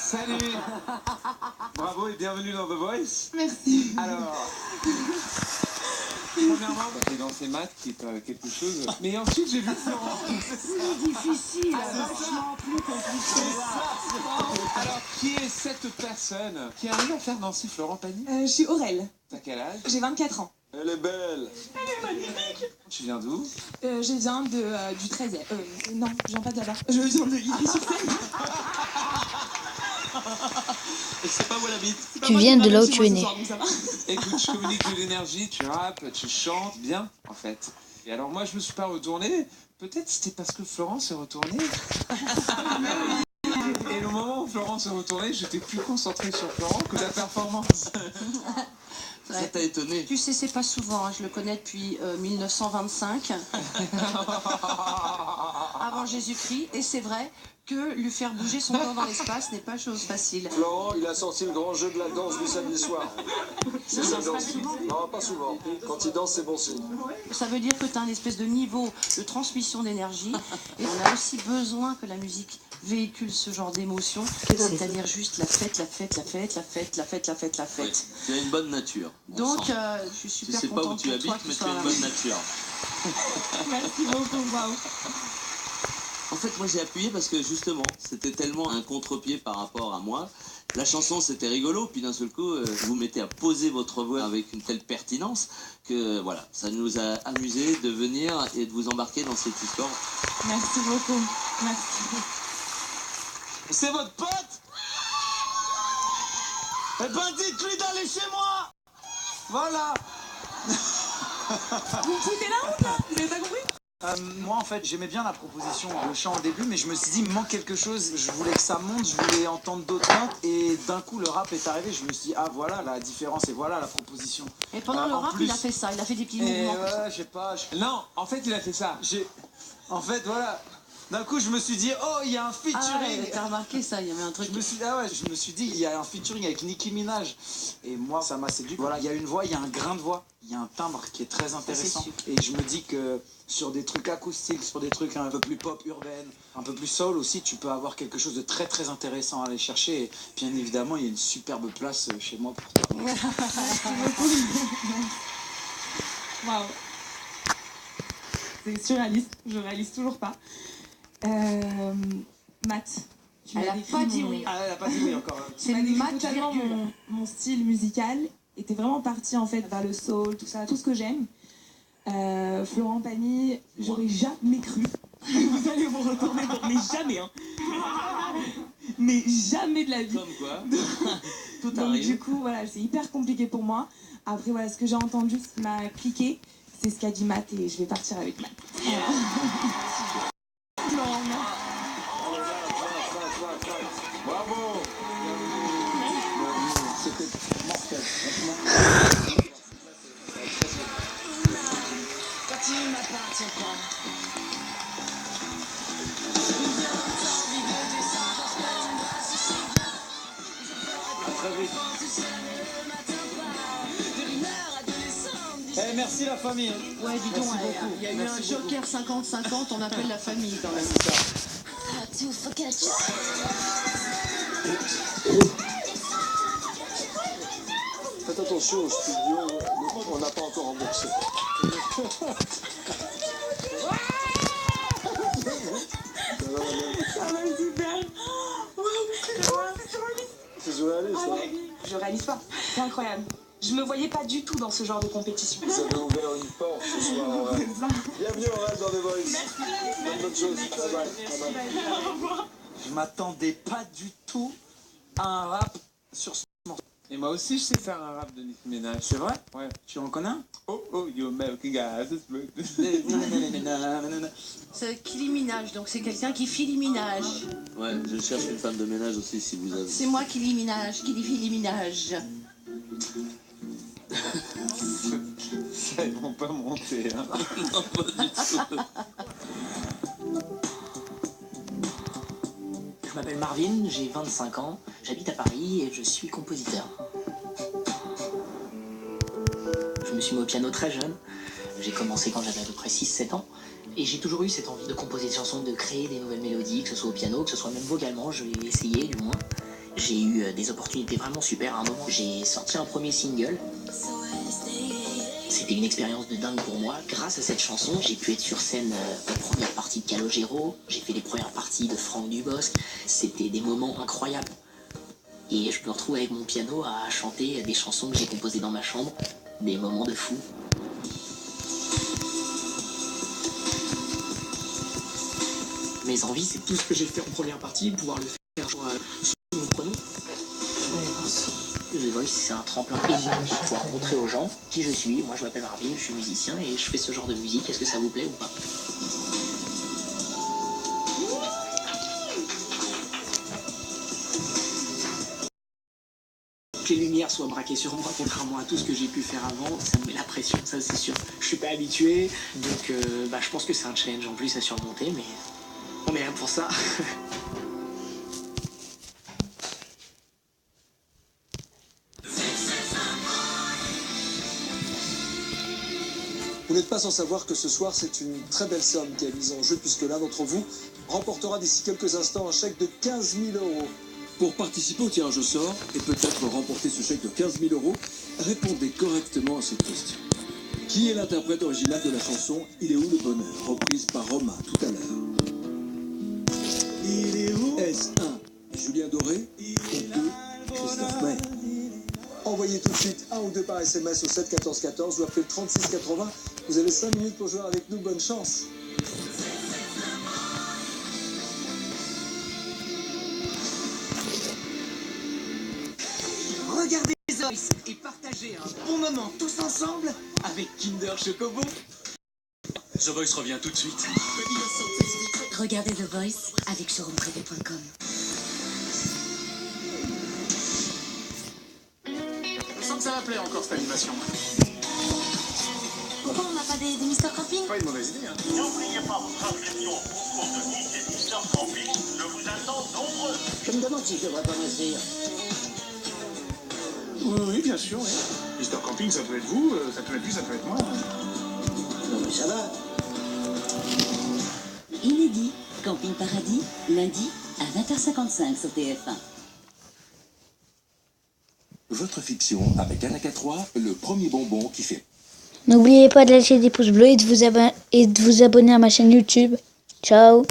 Salut. Bravo et bienvenue dans The Voice. Merci. Alors, premièrement, t'es dans ces maths qui est quelque chose. Mais ensuite, j'ai vu Florent. C'est difficile, vachement plus compliqué. Alors, qui est cette personne qui arrive à faire danser Florent Pagny? Je suis Aurel, T'as quel âge? j'ai 24 ans. Elle est belle. Elle est magnifique. Tu viens d'où? Je viens du 13e. Non, je viens pas de là-bas. Je viens de Ivry-sur-Seine. Je sais pas où elle habite. Tu viens de là où tu es né. Écoute, je communique de l'énergie, tu rappes, tu chantes bien, en fait. Et alors moi, je me suis pas retourné. Peut-être c'était parce que Florence est retournée. Et le moment où Florence est retournée, j'étais plus concentré sur Florent que la performance. Ça t'a étonné? Tu sais, c'est pas souvent, hein, je le connais depuis 1925, avant Jésus-Christ, et c'est vrai que lui faire bouger son corps dans l'espace n'est pas chose facile. Florent, il a sorti le grand jeu de la danse du samedi soir. C'est sa danse. Non, pas souvent. Quand il danse, c'est bon signe. Ça veut dire que tu as un espèce de niveau de transmission d'énergie, et on a aussi besoin que la musique véhicule ce genre d'émotion, c'est-à-dire juste la fête, la fête, la fête, la fête, la fête, la fête, la fête. Tu as une bonne nature. Donc, je suis super Je sais pas où contente tu pour habites, toi que mais tu tu sois as là. une bonne nature. Merci beaucoup, waouh. En fait, moi j'ai appuyé parce que justement, c'était tellement un contre-pied par rapport à moi. La chanson c'était rigolo, puis d'un seul coup, vous mettez à poser votre voix avec une telle pertinence que voilà, ça nous a amusé de venir et de vous embarquer dans cette histoire. Merci beaucoup. Merci. C'est votre pote? Eh ben dites-lui d'aller chez moi. Voilà. Vous me foutez la honte là? Vous avez pas compris? Moi en fait j'aimais bien la proposition, le chant au début, mais je me suis dit il me manque quelque chose, je voulais que ça monte, je voulais entendre d'autres notes et d'un coup le rap est arrivé, je me suis dit ah voilà la différence et voilà la proposition. Et pendant le en rap, plus- il a fait ça, il a fait des petits Et mouvements. ouais, je sais pas, Non, en fait, il a fait ça. en fait voilà, d'un coup je me suis dit oh il y a un Ah featuring. ouais, t'as remarqué ça, il y avait un truc. Je me suis dit il y a un featuring avec Nicki Minaj et moi ça m'a séduit. Voilà, il y a une voix, il y a un grain de voix, il y a un timbre qui est très intéressant sûr. et je me dis que sur des trucs acoustiques, sur des trucs un peu plus pop urbaine, un peu plus soul aussi, tu peux avoir quelque chose de très très intéressant à aller chercher et bien évidemment il y a une superbe place chez moi pour toi. Waouh. C'est surréaliste, je réalise toujours pas. Matt, tu Elle m'as a décrit pas dit mon- oui. Ah elle a pas dit oui encore. Tu m'as décrit Matt, totalement virgule. mon style musical était vraiment parti en fait vers le soul, tout ça, tout ce que j'aime. Florent Pagny, j'aurais jamais cru. Vous allez vous retourner, mais jamais, hein. Mais jamais de la vie. Comme quoi, tout Donc arrive. du coup, voilà, c'est hyper compliqué pour moi. Après, voilà, ce que j'ai entendu, ce qui m'a cliqué, c'est ce qu'a dit Matt et je vais partir avec Matt. Voilà. Florent, merci. Bravo. C'était mortel. Quand il m'appartient pas. Eh, merci la famille. Ouais, dis donc, il y a eu un joker 50-50, on appelle la famille quand même. Faites attention au studio, on n'a pas encore remboursé. Ah bah super. Waouh, c'est surréaliste. C'est journaliste, Ah ouais, je réalise pas. C'est incroyable. Je me voyais pas du tout dans ce genre de compétition. Vous avez ouvert une porte ce soir. Ouais. Bienvenue au reste dans The Voice. Bonne chose. Bye bye. Bye bye. Je m'attendais pas du tout à un rap sur ce morceau. Et moi aussi, je sais faire un rap de Nicki Minaj. C'est vrai? Ouais. Tu en connais un? Oh, oh, you American guys. C'est Kylie Minaj, donc c'est quelqu'un qui Kylie Minaj. Ouais, je cherche une femme de ménage aussi si vous avez. C'est moi Kylie Minaj, Kylie Minaj. Ça, ils vont pas monter. Hein. Non, pas du tout. Je m'appelle Marvin, j'ai 25 ans, j'habite à Paris et je suis compositeur. Je me suis mis au piano très jeune, j'ai commencé quand j'avais à peu près 6-7 ans et j'ai toujours eu cette envie de composer des chansons, de créer des nouvelles mélodies, que ce soit au piano, que ce soit même vocalement, je l'ai essayé du moins. J'ai eu des opportunités vraiment super. À un moment, j'ai sorti un premier single. C'était une expérience de dingue pour moi. Grâce à cette chanson, j'ai pu être sur scène aux premières parties de Calogero. J'ai fait les premières parties de Franck Dubosc. C'était des moments incroyables. Et je me retrouve avec mon piano à chanter des chansons que j'ai composées dans ma chambre. Des moments de fou. Mes envies, c'est tout ce que j'ai fait en première partie, pouvoir le faire sous mon prénom. The Voice, c'est un tremplin énorme pour pouvoir montrer aux gens qui je suis. Moi, je m'appelle Marvin, je suis musicien et je fais ce genre de musique. Est-ce que ça vous plaît ou pas? Que les lumières soient braquées sur moi, contrairement à tout ce que j'ai pu faire avant, ça me met la pression, ça c'est sûr. Je suis pas habitué, donc je pense que c'est un challenge en plus à surmonter, mais on est là pour ça. Vous n'êtes pas sans savoir que ce soir, c'est une très belle somme qui est mise en jeu puisque l'un d'entre vous remportera d'ici quelques instants un chèque de 15 000 €. Pour participer au tirage au sort et peut-être remporter ce chèque de 15 000 €, répondez correctement à cette question. Qui est l'interprète original de la chanson « Il est où le bonheur » reprise par Romain tout à l'heure? Il est où? Est-ce 1. Julien Doré ou 2. Christophe Maé? Envoyez tout de suite un ou deux par SMS au 7 14 14 ou appelez le 36 80. Vous avez 5 minutes pour jouer avec nous. Bonne chance. Regardez The Voice et partagez un bon moment tous ensemble avec Kinder Chocobo. The Voice revient tout de suite. Regardez The Voice avec showroomprivé.com. Je sens que ça va plaire encore cette animation. Pourquoi on n'a pas des Mister Camping? Pas une mauvaise idée, hein. N'oubliez pas votre inscription au concours de Nice et Mister Camping. Je vous attends nombreux. Je me demande si je devrais pas m'inscrire. Oui, bien sûr, oui. Mister Camping, ça peut être vous, ça peut être lui, ça peut être moi. Non mais ça va. Inédit, Camping Paradis, lundi à 20h55 sur TF1. Votre fiction avec Anaka 3, le premier bonbon qui fait... N'oubliez pas de lâcher des pouces bleus et de vous abonner à ma chaîne YouTube. Ciao!